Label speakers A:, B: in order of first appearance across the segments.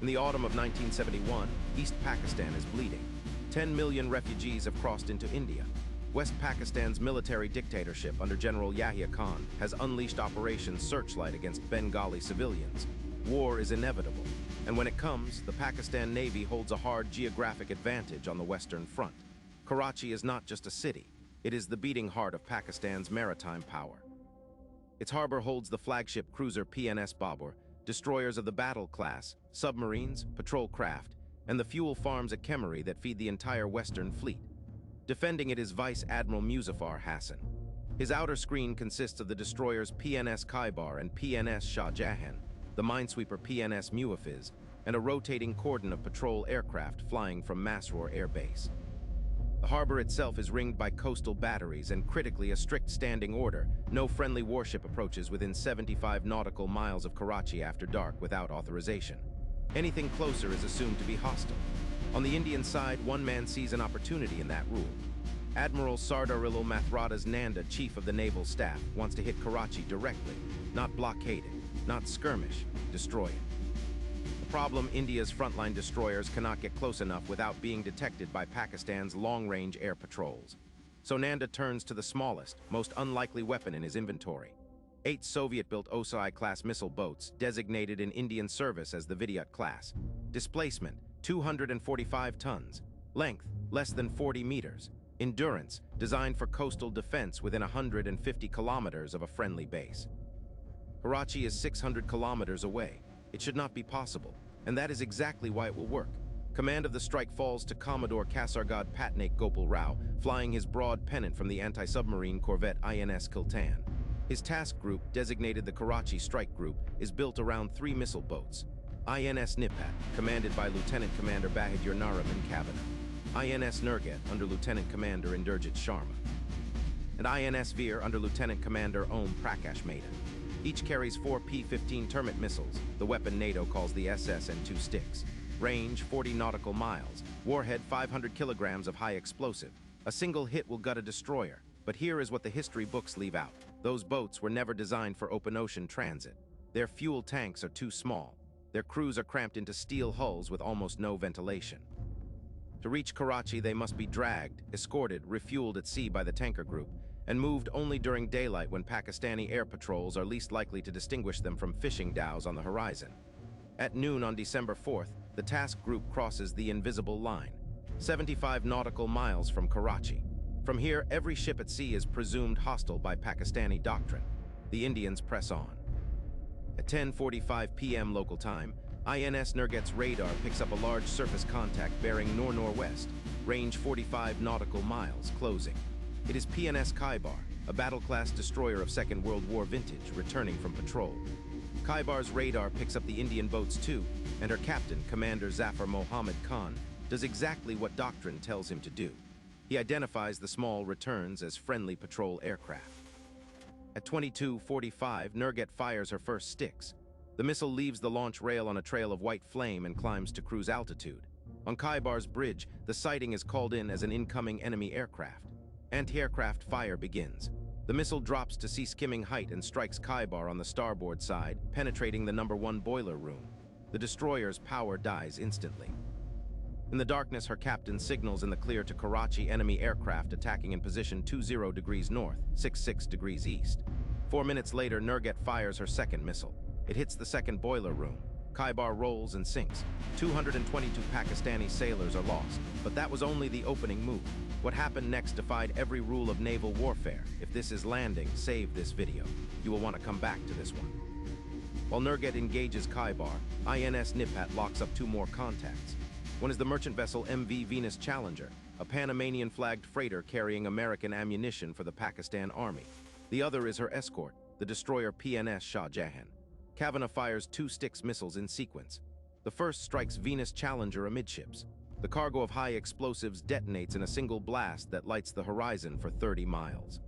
A: In the autumn of 1971, East Pakistan is bleeding. 10 million refugees have crossed into India. West Pakistan's military dictatorship under General Yahya Khan has unleashed Operation Searchlight against Bengali civilians. War is inevitable, and when it comes, the Pakistan Navy holds a hard geographic advantage on the Western Front. Karachi is not just a city, it is the beating heart of Pakistan's maritime power. Its harbor holds the flagship cruiser PNS Babur, destroyers of the battle class, submarines, patrol craft, and the fuel farms at Kemari that feed the entire Western Fleet. Defending it is Vice Admiral Muzaffar Hassan. His outer screen consists of the destroyers PNS Khybar and PNS Shah Jahan, the minesweeper PNS Muhafiz, and a rotating cordon of patrol aircraft flying from Masroor Air Base. The harbor itself is ringed by coastal batteries and critically a strict standing order. No friendly warship approaches within 75 nautical miles of Karachi after dark without authorization. Anything closer is assumed to be hostile. On the Indian side, one man sees an opportunity in that rule. Admiral Sardarilal Mathrada's Nanda, chief of the naval staff, wants to hit Karachi directly, not blockade it, not skirmish, destroy it. The problem, India's frontline destroyers cannot get close enough without being detected by Pakistan's long-range air patrols. So Nanda turns to the smallest, most unlikely weapon in his inventory. 8 Soviet-built Osai-class missile boats, designated in Indian service as the Vidyut class. Displacement, 245 tons. Length, less than 40 meters. Endurance, designed for coastal defense within 150 kilometers of a friendly base. Karachi is 600 kilometers away. It should not be possible, and that is exactly why it will work. Command of the strike falls to Commodore Kasargod Patnaik Gopal Rao, flying his broad pennant from the anti-submarine corvette INS Kiltan. His task group, designated the Karachi Strike Group, is built around 3 missile boats. INS Nipat, commanded by Lieutenant Commander Bahadur Nariman Kavana. INS Nurgat, under Lieutenant Commander Inderjit Sharma. And INS Veer, under Lieutenant Commander Om Prakash Mehta. Each carries 4 P-15 Termit missiles, the weapon NATO calls the SS, and 2 sticks. Range, 40 nautical miles. Warhead, 500 kilograms of high explosive. A single hit will gut a destroyer. But here is what the history books leave out. Those boats were never designed for open ocean transit. Their fuel tanks are too small. Their crews are cramped into steel hulls with almost no ventilation. To reach Karachi, they must be dragged, escorted, refueled at sea by the tanker group, and moved only during daylight when Pakistani air patrols are least likely to distinguish them from fishing dhows on the horizon. At noon on December 4th, the task group crosses the invisible line, 75 nautical miles from Karachi. From here, every ship at sea is presumed hostile by Pakistani doctrine. The Indians press on. At 10:45 p.m. local time, INS Nurgat's radar picks up a large surface contact bearing nor-northwest, range 45 nautical miles, closing. It is PNS Khybar, a battle-class destroyer of Second World War vintage, returning from patrol. Khybar's radar picks up the Indian boats too, and her captain, Commander Zafar Mohammed Khan, does exactly what Doctrine tells him to do. He identifies the small returns as friendly patrol aircraft. At 22:45, Nurgat fires her first sticks. The missile leaves the launch rail on a trail of white flame and climbs to cruise altitude. On Khybar's bridge, the sighting is called in as an incoming enemy aircraft. Anti-aircraft fire begins. The missile drops to sea-skimming height and strikes Khybar on the starboard side, penetrating the number 1 boiler room. The destroyer's power dies instantly. In the darkness, her captain signals in the clear to Karachi enemy aircraft attacking in position 20 degrees north, 66 degrees east. 4 minutes later, Nurgat fires her second missile. It hits the second boiler room. Khybar rolls and sinks. 222 Pakistani sailors are lost, but that was only the opening move. What happened next defied every rule of naval warfare. If this is landing, save this video. You will want to come back to this one. While Nurgat engages Khybar, INS Nipat locks up 2 more contacts. One is the merchant vessel MV Venus Challenger, a Panamanian-flagged freighter carrying American ammunition for the Pakistan Army. The other is her escort, the destroyer PNS Shah Jahan. Kavana fires 2 Styx missiles in sequence. The first strikes Venus Challenger amidships. The cargo of high explosives detonates in a single blast that lights the horizon for 30 miles.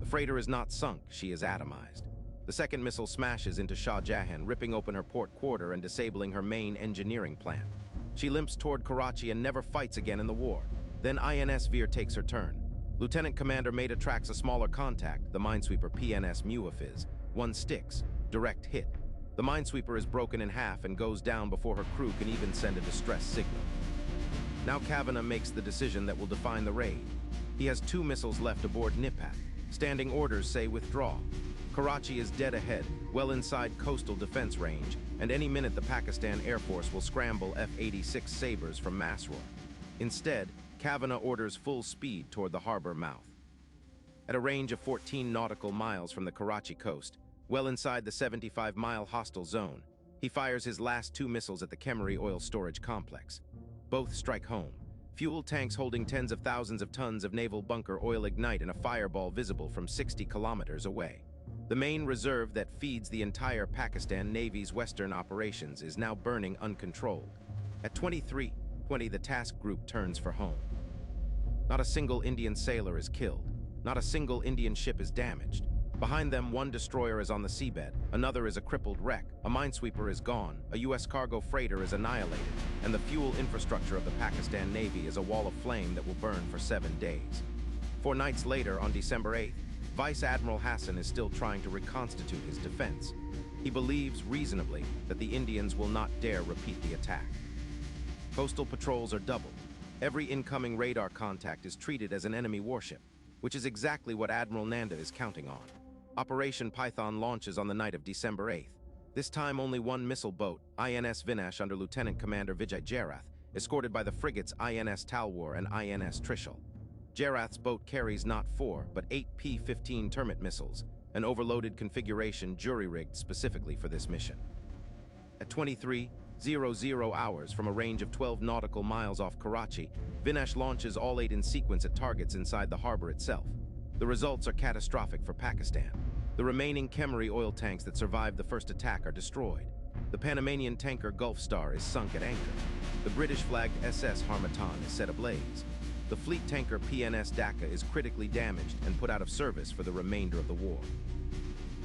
A: The freighter is not sunk, she is atomized. The second missile smashes into Shah Jahan, ripping open her port quarter and disabling her main engineering plant. She limps toward Karachi and never fights again in the war. Then INS Veer takes her turn. Lieutenant Commander Mehta tracks a smaller contact, the minesweeper PNS Muhafiz. 1 Styx, direct hit. The minesweeper is broken in half and goes down before her crew can even send a distress signal. Now Kavanagh makes the decision that will define the raid. He has 2 missiles left aboard Nipat. Standing orders say withdraw. Karachi is dead ahead, well inside coastal defense range, and any minute the Pakistan Air Force will scramble F-86 Sabres from Masroor. Instead, Kavanagh orders full speed toward the harbor mouth. At a range of 14 nautical miles from the Karachi coast, well inside the 75-mile hostile zone, he fires his last 2 missiles at the Kemery oil storage complex. Both strike home. Fuel tanks holding tens of thousands of tons of naval bunker oil ignite in a fireball visible from 60 kilometers away. The main reserve that feeds the entire Pakistan Navy's western operations is now burning uncontrolled. At 23:20, the task group turns for home. Not a single Indian sailor is killed. Not a single Indian ship is damaged. Behind them, 1 destroyer is on the seabed, another is a crippled wreck, a minesweeper is gone, a U.S. cargo freighter is annihilated, and the fuel infrastructure of the Pakistan Navy is a wall of flame that will burn for 7 days. 4 nights later, on December 8th, Vice Admiral Hassan is still trying to reconstitute his defense. He believes reasonably that the Indians will not dare repeat the attack. Coastal patrols are doubled. Every incoming radar contact is treated as an enemy warship, which is exactly what Admiral Nanda is counting on. Operation Python launches on the night of December 8th. This time only 1 missile boat, INS Vinesh under Lieutenant Commander Vijay Jarath, escorted by the frigates INS Talwar and INS Trishul. Jarath's boat carries not 4, but 8 P-15 Termit missiles, an overloaded configuration jury-rigged specifically for this mission. At 23:00 hours from a range of 12 nautical miles off Karachi, Vinesh launches all 8 in sequence at targets inside the harbor itself. The results are catastrophic for Pakistan. The remaining Kemery oil tanks that survived the first attack are destroyed. The Panamanian tanker Gulf Star is sunk at anchor. The British-flagged SS Harmattan is set ablaze. The fleet tanker PNS Dhaka is critically damaged and put out of service for the remainder of the war.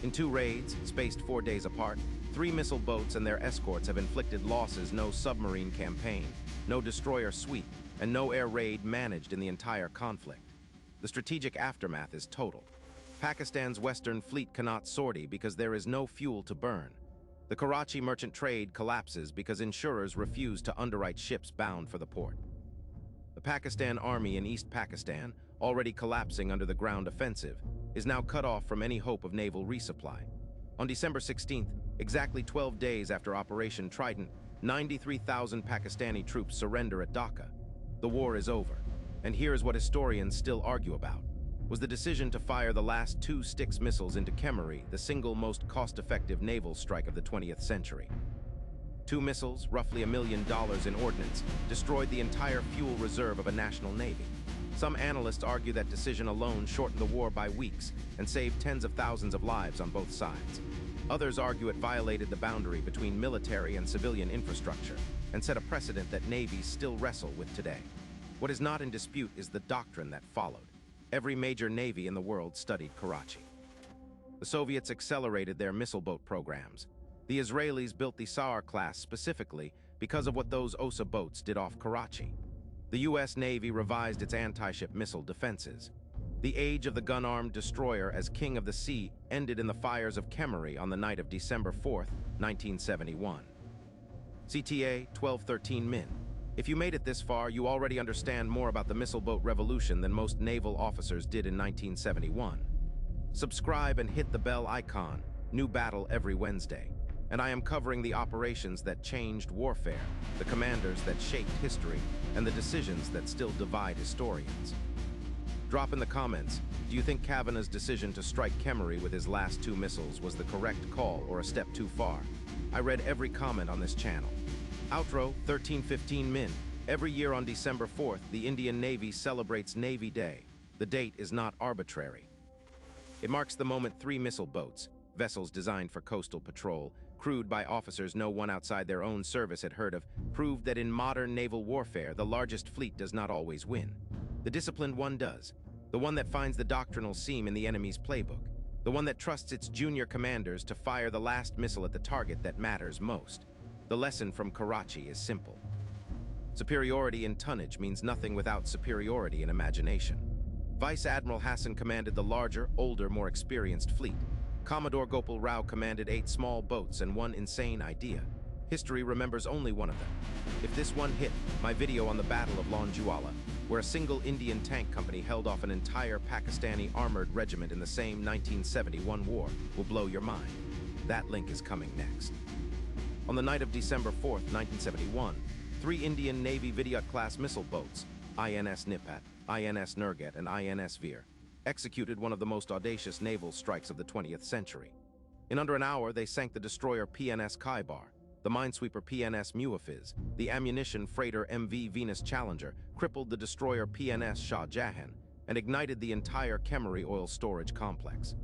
A: In 2 raids, spaced 4 days apart, 3 missile boats and their escorts have inflicted losses no submarine campaign, no destroyer sweep, and no air raid managed in the entire conflict. The strategic aftermath is total. Pakistan's Western Fleet cannot sortie because there is no fuel to burn. The Karachi merchant trade collapses because insurers refuse to underwrite ships bound for the port. The Pakistan Army in East Pakistan, already collapsing under the ground offensive, is now cut off from any hope of naval resupply. On December 16th, exactly 12 days after Operation Trident, 93,000 Pakistani troops surrender at Dhaka. The war is over. And here's what historians still argue about. Was the decision to fire the last 2 Styx missiles into Kemery the single most cost-effective naval strike of the 20th century? 2 missiles, roughly $1 million in ordnance, destroyed the entire fuel reserve of a national navy. Some analysts argue that decision alone shortened the war by weeks and saved tens of thousands of lives on both sides. Others argue it violated the boundary between military and civilian infrastructure and set a precedent that navies still wrestle with today. What is not in dispute is the doctrine that followed. Every major navy in the world studied Karachi. The Soviets accelerated their missile boat programs. The Israelis built the Sa'ar class specifically because of what those Osa boats did off Karachi. The U.S. Navy revised its anti-ship missile defenses. The age of the gun-armed destroyer as king of the sea ended in the fires of Kemery on the night of December 4th, 1971. CTA 1213 Min. If you made it this far, you already understand more about the missile boat revolution than most naval officers did in 1971. Subscribe and hit the bell icon. New battle every Wednesday. And I am covering the operations that changed warfare, the commanders that shaped history, and the decisions that still divide historians. Drop in the comments, do you think Kavanagh's decision to strike Kemery with his last 2 missiles was the correct call or a step too far? I read every comment on this channel. Outro 1315 Min. Every year on December 4th, the Indian Navy celebrates Navy Day. The date is not arbitrary. It marks the moment 3 missile boats, vessels designed for coastal patrol, crewed by officers no one outside their own service had heard of, proved that in modern naval warfare, the largest fleet does not always win. The disciplined one does. The one that finds the doctrinal seam in the enemy's playbook. The one that trusts its junior commanders to fire the last missile at the target that matters most. The lesson from Karachi is simple. Superiority in tonnage means nothing without superiority in imagination. Vice Admiral Hassan commanded the larger, older, more experienced fleet. Commodore Gopal Rao commanded 8 small boats and one insane idea. History remembers only one of them. If this one hit, my video on the Battle of Lonjuala, where a single Indian tank company held off an entire Pakistani armored regiment in the same 1971 war, will blow your mind. That link is coming next. On the night of December 4th, 1971, 3 Indian Navy Vidyut-class missile boats, INS Nipat, INS Nurgat, and INS Veer, executed one of the most audacious naval strikes of the 20th century. In under an hour, they sank the destroyer PNS Khybar, the minesweeper PNS Muafiz, the ammunition freighter MV Venus Challenger, crippled the destroyer PNS Shah Jahan, and ignited the entire Kemmery oil storage complex.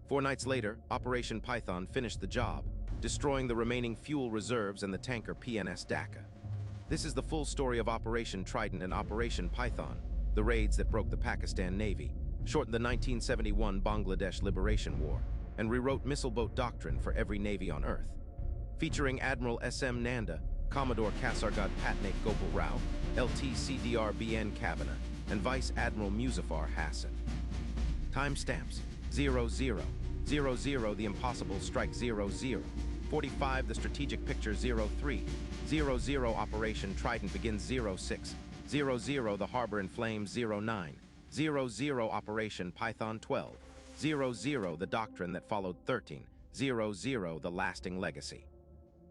A: 4 nights later, Operation Python finished the job, destroying the remaining fuel reserves and the tanker PNS Dhaka. This is the full story of Operation Trident and Operation Python, the raids that broke the Pakistan Navy, shortened the 1971 Bangladesh Liberation War, and rewrote missile boat doctrine for every navy on Earth. Featuring Admiral S.M. Nanda, Commodore Kasargod Patnaik Gopal Rao, LT CDR BN Kavana, and Vice Admiral Muzaffar Hassan. Timestamps: 00, 00 the Impossible Strike 00, 45 the Strategic Picture 03, 00 Operation Trident begins 06, 00 the Harbor in Flames 09, 00 Operation Python 12, 00 the Doctrine that followed 13, 00 the Lasting Legacy.